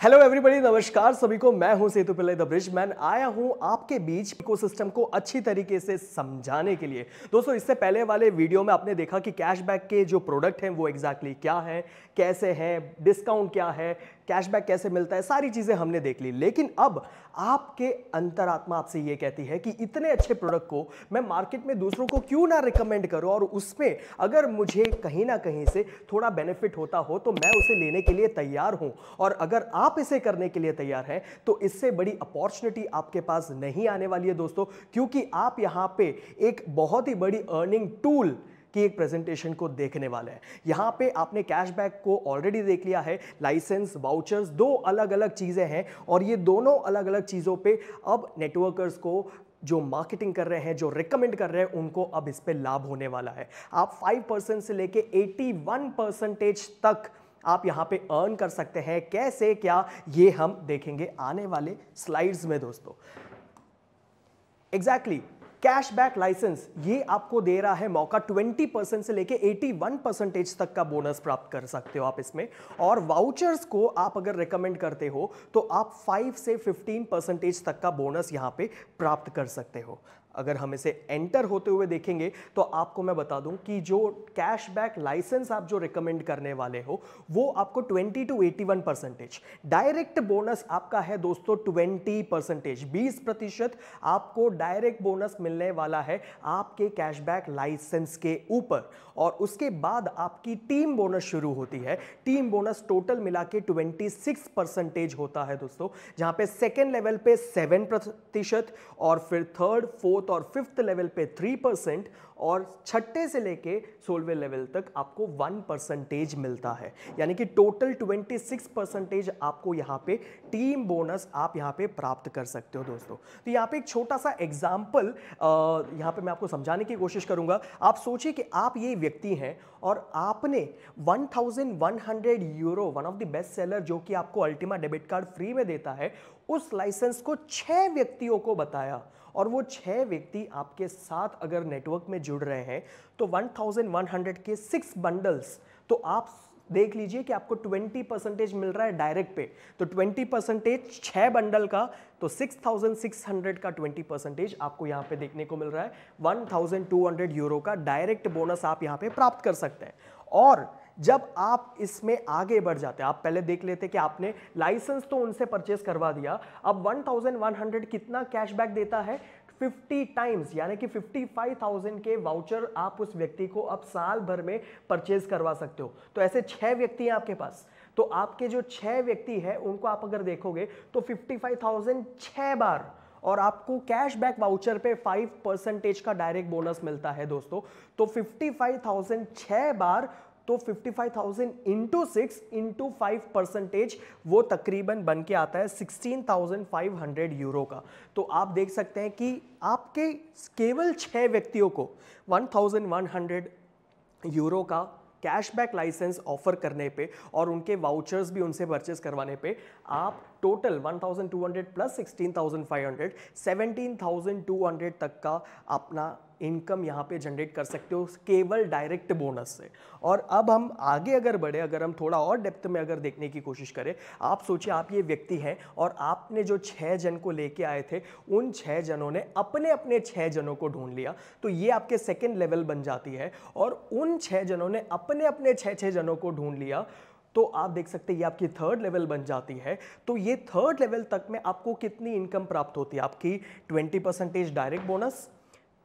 Hello everybody, नमस्कार सभी को। मैं हूं सेतु पिल्ले द ब्रिज मैन। आया हूं आपके बीच इकोसिस्टम को अच्छी तरीके से समझाने के लिए। दोस्तों, इससे पहले वाले वीडियो में आपने देखा कि कैशबैक के जो प्रोडक्ट हैं वो एग्जैक्टली क्या है, कैसे हैं, डिस्काउंट क्या है, कैशबैक कैसे मिलता है, सारी चीजें हमने देख ली। लेकिन अब आपके अंतरात्मा आपसे ये कहती है कि इतने अच्छे प्रोडक्ट को मैं मार्केट में दूसरों को क्यों ना रिकमेंड करूं, और उसमें अगर मुझे कहीं ना कहीं से थोड़ा बेनिफिट होता हो तो मैं उसे लेने के लिए तैयार हूं। और अगर आप इसे करने के लिए तैयार हैं तो इससे बड़ी अपॉर्चुनिटी आपके पास नहीं आने वाली है दोस्तों, क्योंकि आप यहां पे एक बहुत ही बड़ी अर्निंग टूल की एक प्रेजेंटेशन को देखने वाले हैं। यहां पे आपने कैशबैक को ऑलरेडी देख लिया है, लाइसेंस, वाउचर्स, दो अलग अलग चीजें हैं, और ये दोनों अलग अलग चीजों पे अब नेटवर्कर्स को जो मार्केटिंग कर रहे हैं, जो रिकमेंड कर रहे हैं, उनको अब इस पे लाभ होने वाला है। आप 5% से लेके 81% तक आप यहां पे अर्न कर सकते हैं। कैसे, क्या, ये हम देखेंगे आने वाले स्लाइड्स में दोस्तों। एग्जैक्टली कैशबैक लाइसेंस ये आपको दे रहा है मौका 20% से लेके 81% तक का बोनस प्राप्त कर सकते हो आप इसमें। और वाउचर्स को आप अगर रिकमेंड करते हो तो आप 5 से 15% तक का बोनस यहां पे प्राप्त कर सकते हो। अगर हम इसे एंटर होते हुए देखेंगे तो आपको मैं बता दूं कि जो कैशबैक लाइसेंस आप जो रिकमेंड करने वाले हो वो आपको 20 to 81%, डायरेक्ट बोनस आपका है दोस्तों 20%, 20% आपको डायरेक्ट बोनस मिलने वाला है आपके कैशबैक लाइसेंस के ऊपर। और उसके बाद आपकी टीम बोनस शुरू होती है। टीम बोनस टोटल मिला के 26% होता है दोस्तों, जहां पे सेकेंड लेवल पे 7% और फिर थर्ड, फोर्थ और फिफ्थ लेवल पे 3%, और छठे से लेके 16वें लेवल तक आपको 1% मिलता है। यानी कि टोटल 26% आपको यहां पे टीम बोनस आप यहां पे प्राप्त कर सकते हो दोस्तों। तो यहां पे एक छोटा सा एग्जांपल यहां पे मैं आपको समझाने की कोशिश करूंगा। आप सोचिए कि आप ये व्यक्ति हैं और आपने 1100 euro, one of the best seller जो कि आपको अल्टीमा डेबिट कार्ड फ्री में देता है, उस लाइसेंस को 6 व्यक्तियों को बताया, और वो 6 व्यक्ति आपके साथ अगर नेटवर्क में जुड़ रहे हैं तो 1100 के 6 बंडल्स, तो आप देख लीजिए कि आपको 20% मिल रहा है डायरेक्ट पे। तो 20% 6 बंडल का, तो 6600 का 20% आपको यहां पे देखने को मिल रहा है। 1200 यूरो का डायरेक्ट बोनस आप यहां पे प्राप्त कर सकते हैं। और जब आप इसमें आगे बढ़ जाते हैं, आप पहले देख लेते कि आपने लाइसेंस तो उनसे परचेस करवा दिया, अब 1100 कितना कैशबैक देता है, 50 टाइम्स, यानी कि 55,000 के वाउचर आप उस व्यक्ति को अब साल भर में परचेज करवा सकते हो। तो ऐसे 6 व्यक्ति हैं आपके पास, तो आपके जो 6 व्यक्ति हैं उनको आप अगर देखोगे तो 55,000 6 बार, और आपको कैशबैक वाउचर पे 5% का डायरेक्ट बोनस मिलता है दोस्तों। तो 55,000 6 बार, तो 55,000 इंटू 6 इंटू 5%, वो तकरीबन बन के आता है 16,500 यूरो का। तो आप देख सकते हैं कि आपके केवल 6 व्यक्तियों को 1100 यूरो का कैशबैक लाइसेंस ऑफर करने पे और उनके वाउचर्स भी उनसे परचेस करवाने पे आप टोटल 1200 प्लस 16,500, 17,200 तक का अपना इनकम यहां पे जनरेट कर सकते हो केवल डायरेक्ट बोनस से। और अब हम आगे अगर बढ़े, अगर हम थोड़ा और डेप्थ में अगर देखने की कोशिश करें, आप सोचिए आप ये व्यक्ति हैं और आपने जो 6 जन को लेके आए थे, उन 6 जनों ने अपने अपने 6 जनों को ढूंढ लिया, तो ये आपके सेकेंड लेवल बन जाती है। और उन 6 जनों ने अपने अपने 6 जनों को ढूंढ लिया, तो आप देख सकते हैं ये आपकी थर्ड लेवल बन जाती है। तो ये थर्ड लेवल तक में आपको कितनी इनकम प्राप्त होती है, आपकी 20% डायरेक्ट बोनस,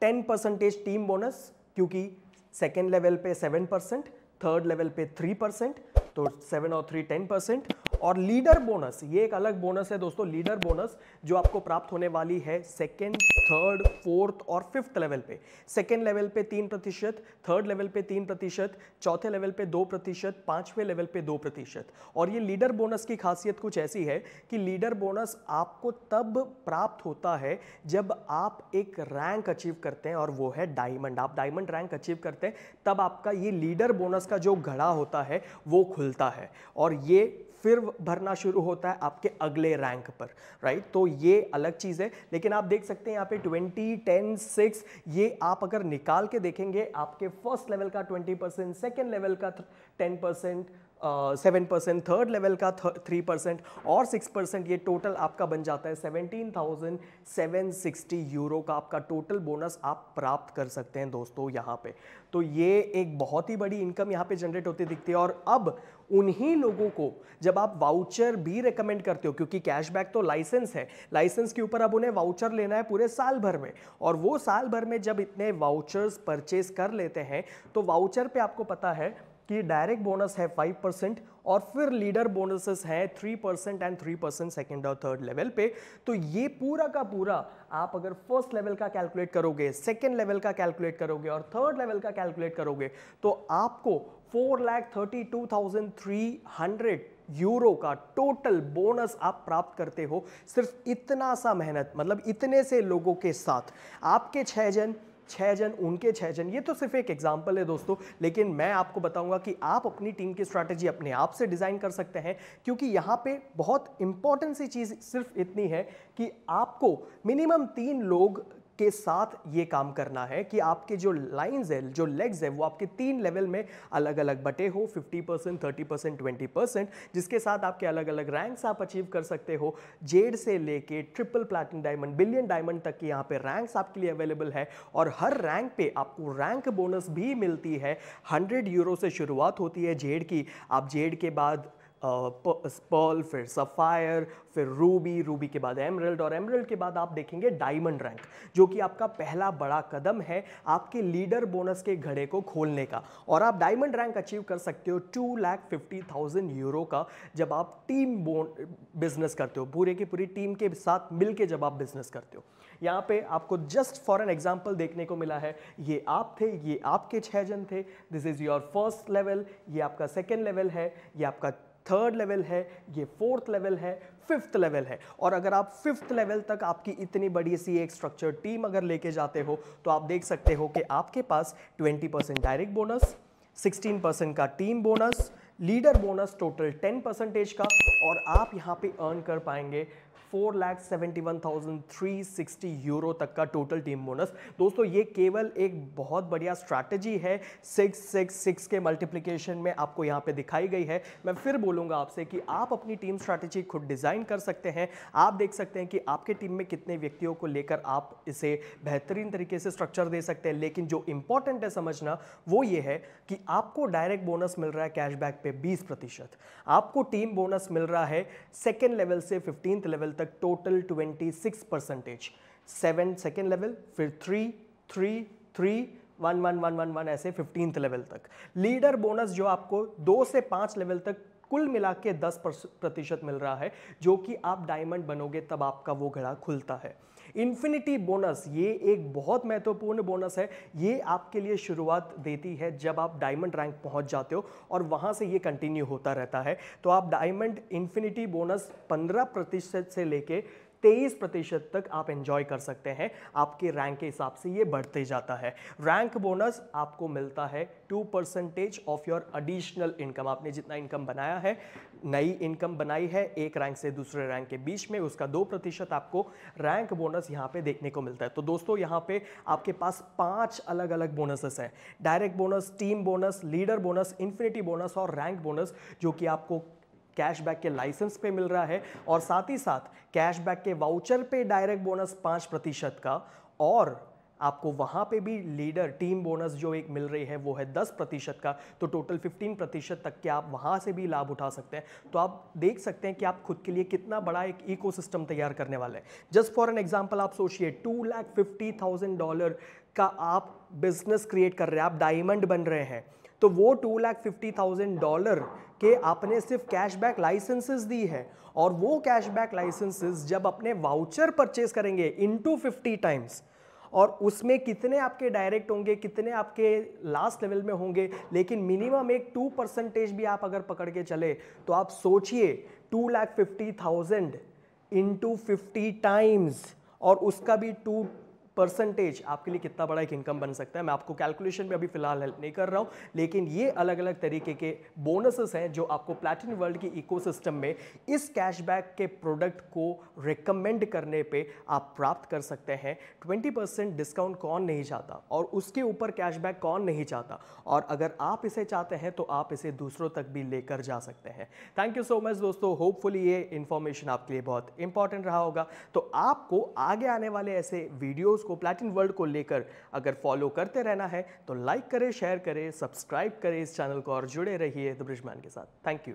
10% टीम बोनस, क्योंकि सेकेंड लेवल पे 7%, थर्ड लेवल पे 3%, तो 7 और 3 10%, और लीडर बोनस, ये एक अलग बोनस है दोस्तों। लीडर बोनस जो आपको प्राप्त होने वाली है सेकेंड, थर्ड, फोर्थ और फिफ्थ लेवल पे। सेकेंड लेवल पे 3%, थर्ड लेवल पे 3%, चौथे लेवल पे 2%, पांचवें लेवल पे 2%। और ये लीडर बोनस की खासियत कुछ ऐसी है कि लीडर बोनस आपको तब प्राप्त होता है जब आप एक रैंक अचीव करते हैं, और वो है डायमंड। आप डायमंड रैंक अचीव करते हैं तब आपका ये लीडर बोनस का जो घड़ा होता है वो खुलता है, और ये फिर भरना शुरू होता है आपके अगले रैंक पर, राइट। तो ये अलग चीज़ है। लेकिन आप देख सकते हैं यहाँ पे 20, 10, 6, ये आप अगर निकाल के देखेंगे, आपके फर्स्ट लेवल का 20%, सेकेंड लेवल का 10%, 7%, थर्ड लेवल का 3% और 6%, ये टोटल आपका बन जाता है 17,760 यूरो का आपका टोटल बोनस आप प्राप्त कर सकते हैं दोस्तों यहाँ पे। तो ये एक बहुत ही बड़ी इनकम यहाँ पे जनरेट होती दिखती है। और अब उन्हीं लोगों को जब आप वाउचर भी रेकमेंड करते हो, क्योंकि कैशबैक तो लाइसेंस है, लाइसेंस के ऊपर अब उन्हें वाउचर लेना है पूरे साल भर में, और वो साल भर में जब इतने वाउचर्स परचेज कर लेते हैं तो वाउचर पे आपको पता है कि डायरेक्ट बोनस है 5% और फिर लीडर बोनसेस है 3% एंड 3% सेकंड और थर्ड लेवल पे। तो ये पूरा का पूरा आप अगर फर्स्ट लेवल का कैलकुलेट करोगे, सेकंड लेवल का कैलकुलेट करोगे और थर्ड लेवल का कैलकुलेट करोगे तो आपको 4,32,300 यूरो का टोटल बोनस आप प्राप्त करते हो सिर्फ इतना सा मेहनत, मतलब इतने से लोगों के साथ। आपके 6 जन, उनके 6 जन, ये तो सिर्फ एक एग्जांपल है दोस्तों, लेकिन मैं आपको बताऊंगा कि आप अपनी टीम की स्ट्रैटेजी अपने आप से डिजाइन कर सकते हैं, क्योंकि यहां पे बहुत इंपॉर्टेंट सी चीज सिर्फ इतनी है कि आपको मिनिमम 3 लोग के साथ ये काम करना है कि आपके जो लाइंस है, जो लेग्स है, वो आपके 3 लेवल में अलग अलग बटे हो, 50%, 30%, 20%, जिसके साथ आपके अलग अलग रैंक्स आप अचीव कर सकते हो। जेड से लेके triple platinum diamond, billion diamond तक के यहाँ पे रैंक्स आपके लिए अवेलेबल है, और हर रैंक पे आपको रैंक बोनस भी मिलती है। 100 यूरो से शुरुआत होती है जेड की। आप जेड के बाद पर्ल, फिर सफायर, फिर रूबी, रूबी के बाद एमरल्ड, और एमरल्ड के बाद आप देखेंगे डायमंड रैंक, जो कि आपका पहला बड़ा कदम है आपके लीडर बोनस के घड़े को खोलने का। और आप डायमंड रैंक अचीव कर सकते हो 2,50,000 यूरो का जब आप टीम बिजनेस करते हो, पूरे की पूरी टीम के साथ मिलके जब आप बिजनेस करते हो। यहाँ पे आपको जस्ट फॉर एन एग्जाम्पल देखने को मिला है, ये आप थे, ये आपके 6 जन थे, this is your first level, ये आपका सेकेंड लेवल है, ये आपका थर्ड लेवल है, ये फोर्थ लेवल है, फिफ्थ लेवल है। और अगर आप फिफ्थ लेवल तक आपकी इतनी बड़ी सी एक स्ट्रक्चर टीम अगर लेके जाते हो तो आप देख सकते हो कि आपके पास 20% डायरेक्ट बोनस, 16% का team bonus, leader bonus total 10% का, और आप यहां पे अर्न कर पाएंगे 4,71,360 यूरो तक का टोटल टीम बोनस। दोस्तों ये केवल एक बहुत बढ़िया स्ट्रैटेजी है, 666 के मल्टीप्लिकेशन में आपको यहाँ पे दिखाई गई है। मैं फिर बोलूँगा आपसे कि आप अपनी टीम स्ट्रैटेजी खुद डिज़ाइन कर सकते हैं। आप देख सकते हैं कि आपके टीम में कितने व्यक्तियों को लेकर आप इसे बेहतरीन तरीके से स्ट्रक्चर दे सकते हैं, लेकिन जो इंपॉर्टेंट है समझना वो ये है कि आपको डायरेक्ट बोनस मिल रहा है कैशबैक पे 20%, आपको टीम बोनस मिल रहा है सेकेंड लेवल से 15th लेवल तक टोटल 26%, 7 सेकेंड लेवल, फिर 3, 3, 3, 1, 1, 1, 1, 1 ऐसे 15th लेवल तक। लीडर बोनस जो आपको 2 से 5 लेवल तक कुल मिला के 10% मिल रहा है, जो कि आप डायमंड बनोगे तब आपका वो घड़ा खुलता है। इन्फिनिटी बोनस, ये एक बहुत महत्वपूर्ण बोनस है, ये आपके लिए शुरुआत देती है जब आप डायमंड रैंक पहुंच जाते हो, और वहां से ये कंटिन्यू होता रहता है। तो आप डायमंड इन्फिनिटी बोनस 15% से लेके 23% तक आप एंजॉय कर सकते हैं। आपके रैंक के हिसाब से ये बढ़ते जाता है। रैंक बोनस आपको मिलता है 2% ऑफ योर एडिशनल इनकम। आपने जितना इनकम बनाया है, नई इनकम बनाई है एक रैंक से दूसरे रैंक के बीच में, उसका 2% आपको रैंक बोनस यहाँ पे देखने को मिलता है। तो दोस्तों यहाँ पे आपके पास 5 अलग अलग बोनसेस हैं, direct bonus, team bonus, leader bonus, infinity bonus और रैंक बोनस, जो कि आपको कैशबैक के लाइसेंस पे मिल रहा है, और साथ ही साथ कैशबैक के वाउचर पे डायरेक्ट बोनस 5% का, और आपको वहां पे भी लीडर टीम बोनस जो एक मिल रही है वो है 10% का। तो टोटल 15% तक के आप वहां से भी लाभ उठा सकते हैं। तो आप देख सकते हैं कि आप खुद के लिए कितना बड़ा एक इकोसिस्टम तैयार करने वाले हैं। जस्ट फॉर एन एग्जांपल आप सोचिए, $250,000 का आप बिजनेस क्रिएट कर रहे हैं, आप डायमंड बन रहे हैं, तो वो $250,000 के आपने सिर्फ कैशबैक लाइसेंसेस दी है, और वो कैशबैक लाइसेंसेस जब अपने वाउचर परचेज करेंगे इनटू 50 टाइम्स, और उसमें कितने आपके डायरेक्ट होंगे, कितने आपके लास्ट लेवल में होंगे, लेकिन मिनिमम एक 2% भी आप अगर पकड़ के चले तो आप सोचिए 2,50,000 इंटू 50 टाइम्स, और उसका भी 2 परसेंटेज आपके लिए कितना बड़ा एक इनकम बन सकता है। मैं आपको कैलकुलेशन में अभी फिलहाल हेल्प नहीं कर रहा हूँ, लेकिन ये अलग अलग तरीके के बोनसेस हैं जो आपको प्लैटिनम वर्ल्ड की इकोसिस्टम में इस कैशबैक के प्रोडक्ट को रिकमेंड करने पे आप प्राप्त कर सकते हैं। 20% डिस्काउंट कौन नहीं चाहता, और उसके ऊपर कैशबैक कौन नहीं चाहता, और अगर आप इसे चाहते हैं तो आप इसे दूसरों तक भी लेकर जा सकते हैं। थैंक यू सो मच दोस्तों, होपफुली ये इंफॉर्मेशन आपके लिए बहुत इंपॉर्टेंट रहा होगा। तो आपको आगे आने वाले ऐसे वीडियोस को प्लैटिनम वर्ल्ड को लेकर अगर फॉलो करते रहना है तो लाइक करें, शेयर करें, सब्सक्राइब करें इस चैनल को और जुड़े रहिए द ब्रिजमैन के साथ। Thank you.